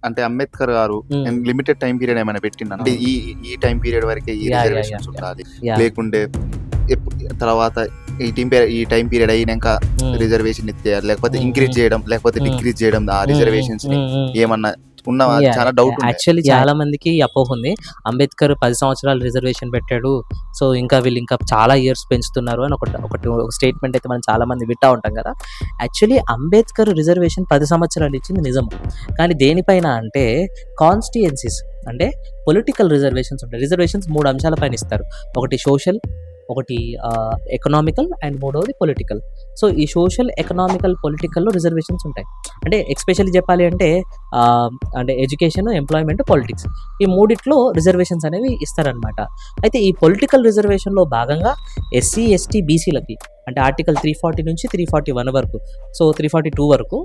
అంటే అంబేద్కర్ గారు limited time period ఏమైనా పెట్టిండు అంటే ఈ టైం పీరియడ్ వరకే ఈ రిజర్వేషన్స్ ఉండాలి, లేకుంటే తర్వాత ఈ టైం పీరియడ్ అయినాక రిజర్వేషన్ ఇచ్చేయాలి, లేకపోతే ఇంక్రీజ్ చేయడం, లేకపోతే డిక్రీజ్ చేయడం ఆ రిజర్వేషన్స్ ఏమన్నా ఉన్న చాలా డౌట్. యాక్చువల్లీ చాలా మందికి అపోహ ఉంది, అంబేద్కర్ 10 సంవత్సరాలు రిజర్వేషన్ పెట్టాడు, సో ఇంకా వీళ్ళు ఇంకా చాలా ఇయర్స్ పెంచుతున్నారు అని ఒక స్టేట్మెంట్ అయితే మనం చాలా మంది వింటా ఉంటాం కదా. యాక్చువల్లీ అంబేద్కర్ రిజర్వేషన్ 10 సంవత్సరాలు ఇచ్చింది నిజం, కానీ దేనిపైన అంటే కాన్స్టిట్యుయెన్సీస్ అంటే పొలిటికల్ రిజర్వేషన్స్ ఉంటాయి. రిజర్వేషన్స్ 3 అంశాలపైన ఇస్తారు, ఒకటి సోషల్, ఒకటి ఎకనామికల్ అండ్ మూడవది పొలిటికల్. సో ఈ సోషల్, ఎకనామికల్, పొలిటికల్లో రిజర్వేషన్స్ ఉంటాయి. అంటే ఎక్స్పెషల్లీ చెప్పాలి అంటే ఎడ్యుకేషన్, ఎంప్లాయ్మెంట్, పాలిటిక్స్ ఈ మూడిట్లో రిజర్వేషన్స్ అనేవి ఇస్తారనమాట. అయితే ఈ పొలిటికల్ రిజర్వేషన్లో భాగంగా ఎస్సీ, ఎస్టీ, బీసీలకి అంటే ఆర్టికల్ 340 నుంచి 341 వరకు, సో 342 వరకు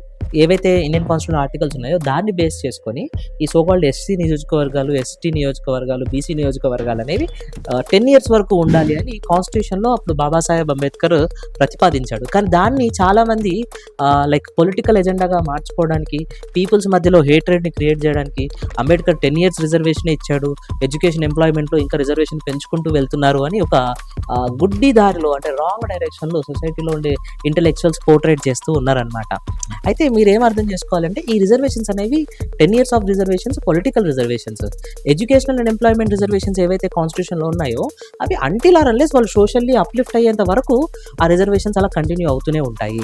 ఏవైతే ఇండియన్ కాన్స్టిట్యూషన్ ఆర్టికల్స్ ఉన్నాయో దాన్ని బేస్ చేసుకొని ఈ సోకాల్డ్ ఎస్సీ నియోజకవర్గాలు, ఎస్టీ నియోజకవర్గాలు, బీసీ నియోజకవర్గాలు అనేవి 10 years వరకు ఉండాలి అని కాన్స్టిట్యూషన్లో అప్పుడు బాబాసాహెబ్ అంబేద్కర్ ప్రతిపాదించాడు. కానీ దాన్ని చాలామంది లైక్ పొలిటికల్ ఎజెండాగా మార్చుకోవడానికి, పీపుల్స్ మధ్యలో హేట్రెడ్ని క్రియేట్ చేయడానికి అంబేద్కర్ 10 years రిజర్వేషన్ ఇచ్చాడు, ఎడ్యుకేషన్, ఎంప్లాయ్మెంట్లో ఇంకా రిజర్వేషన్ పెంచుకుంటూ వెళ్తున్నారు అని ఒక గుడ్డి దారిలో అంటే రాంగ్ డైరెక్షన్లో సొసైటీలో ఉండే ఇంటెలెక్చువల్స్ పోర్ట్రేట్ చేస్తూ ఉన్నారనమాట. అయితే మీరు ఏం అర్థం చేసుకోవాలంటే ఈ రిజర్వేషన్స్ అనేవి 10 years of reservations political reservations. Educational and employment reservations ఏవైతే కాన్స్టిట్యూషన్లో ఉన్నాయో అవి అంటిల్ ఆర్ అన్లెస్ వాళ్ళు సోషల్లీ అప్లిఫ్ట్ అయ్యేంత వరకు ఆ రిజర్వేషన్స్ అలా కంటిన్యూ అవుతూనే ఉంటాయి.